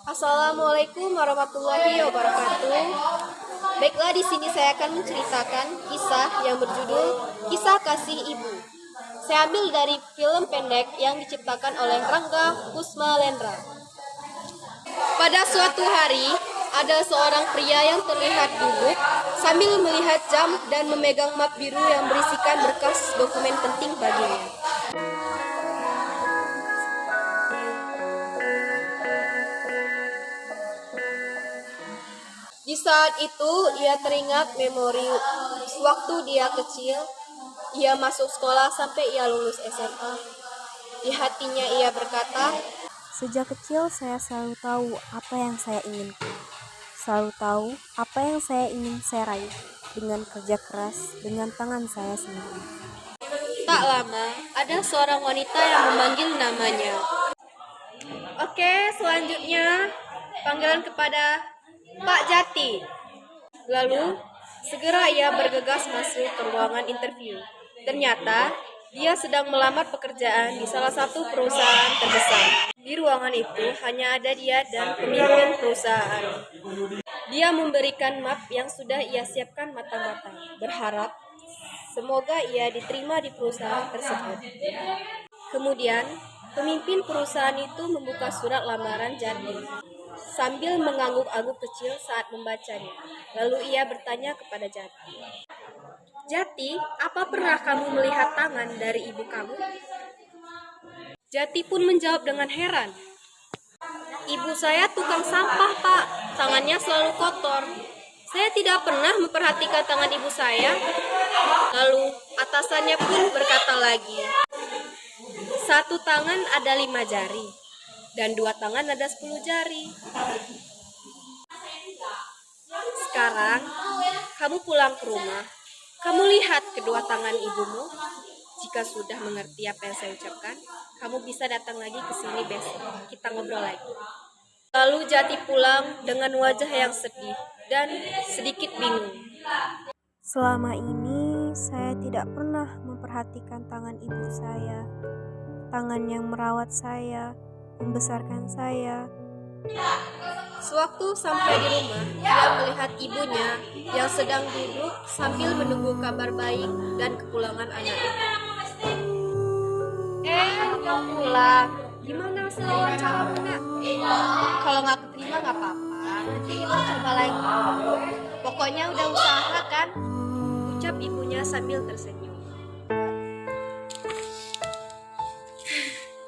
Assalamualaikum warahmatullahi wabarakatuh. Baiklah, di sini saya akan menceritakan kisah yang berjudul Kisah Kasih Ibu. Saya ambil dari film pendek yang diciptakan oleh Rangga Kusmalendra. Pada suatu hari, ada seorang pria yang terlihat duduk sambil melihat jam dan memegang map biru yang berisikan berkas dokumen penting baginya. Di saat itu, ia teringat memori waktu dia kecil. Ia masuk sekolah sampai ia lulus SMA. Di hatinya ia berkata, Sejak kecil saya selalu tahu apa yang saya inginkan. Selalu tahu apa yang saya ingin saya raih dengan kerja keras dengan tangan saya sendiri. tak lama ada seorang wanita yang memanggil namanya. Oke, selanjutnya panggilan kepada Pak Jati. Lalu segera ia bergegas masuk ke ruangan interview. Ternyata dia sedang melamar pekerjaan di salah satu perusahaan terbesar. Di ruangan itu hanya ada dia dan pemimpin perusahaan. Dia memberikan map yang sudah ia siapkan matang-matang, berharap semoga ia diterima di perusahaan tersebut. Kemudian, pemimpin perusahaan itu membuka surat lamaran Jati sambil mengangguk-angguk kecil saat membacanya. Lalu ia bertanya kepada Jati, "Jati, apa pernah kamu melihat tangan dari ibu kamu?" Jati pun menjawab dengan heran, "Ibu saya tukang sampah, Pak. Tangannya selalu kotor. Saya tidak pernah memperhatikan tangan ibu saya." Lalu atasannya pun berkata lagi, "Satu tangan ada 5 jari, dan 2 tangan ada 10 jari. Sekarang, kamu pulang ke rumah. Kamu lihat kedua tangan ibumu. Jika sudah mengerti apa yang saya ucapkan, kamu bisa datang lagi ke sini besok. Kita ngobrol lagi." Lalu Jati pulang dengan wajah yang sedih dan sedikit bingung. Selama ini saya tidak pernah memperhatikan tangan ibu saya, tangan yang merawat saya, membesarkan saya. Sewaktu sampai di rumah, dia melihat ibunya yang sedang duduk sambil menunggu kabar baik dan kepulangan anaknya. Udah pulang. Gimana hasil wawancara, Nak? Kalau nggak keterima nggak apa-apa. Nanti kita coba lagi. Pokoknya udah usaha kan? Ucap ibunya sambil tersenyum.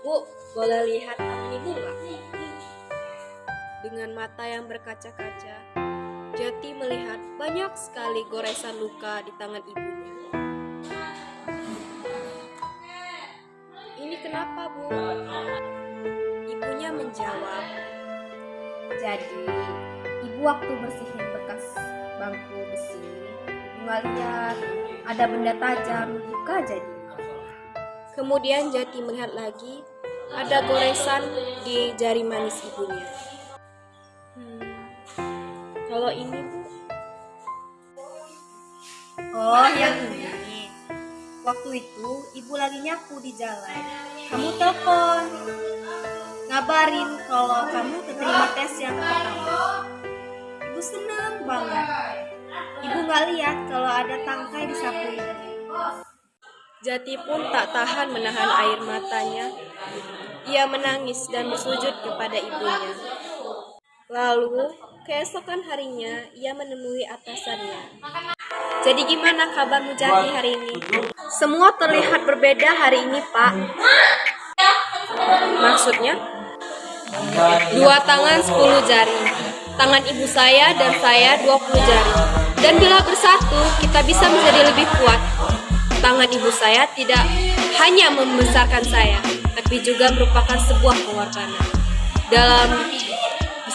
"Bu, boleh lihat tangan ibu nggak?" Dengan mata yang berkaca-kaca, Jati melihat banyak sekali goresan luka di tangan ibunya. "Ini kenapa, Bu?" Ibunya menjawab, Jadi, ibu waktu bersihin bekas bangku besi, ibu nggak lihat ada benda tajam, luka jadi. Kemudian Jati melihat lagi ada goresan di jari manis ibunya. Kalau ini, Bu? Oh, yang ini. Waktu itu, ibu lagi nyapu di jalan. Kamu telepon, ngabarin kalau kamu keterima tes yang pertama. Ibu senang banget. Ibu nggak lihat kalau ada tangkai di sapu itu. Jati pun tak tahan menahan air matanya. Ia menangis dan bersujud kepada ibunya. Lalu, keesokan harinya, ia menemui atasannya. "Jadi gimana kabarmu Jati hari ini?" "Semua terlihat berbeda hari ini, Pak." "Maksudnya?" 2 tangan 10 jari. Tangan ibu saya dan saya 20 jari. Dan bila bersatu, kita bisa menjadi lebih kuat. Tangan ibu saya tidak hanya membesarkan saya, tapi juga merupakan sebuah pengorbanan dalam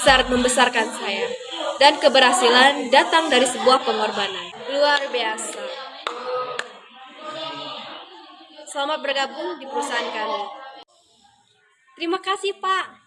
membesarkan saya. Dan keberhasilan datang dari sebuah pengorbanan. Luar biasa. Selamat bergabung di perusahaan kami." "Terima kasih, Pak."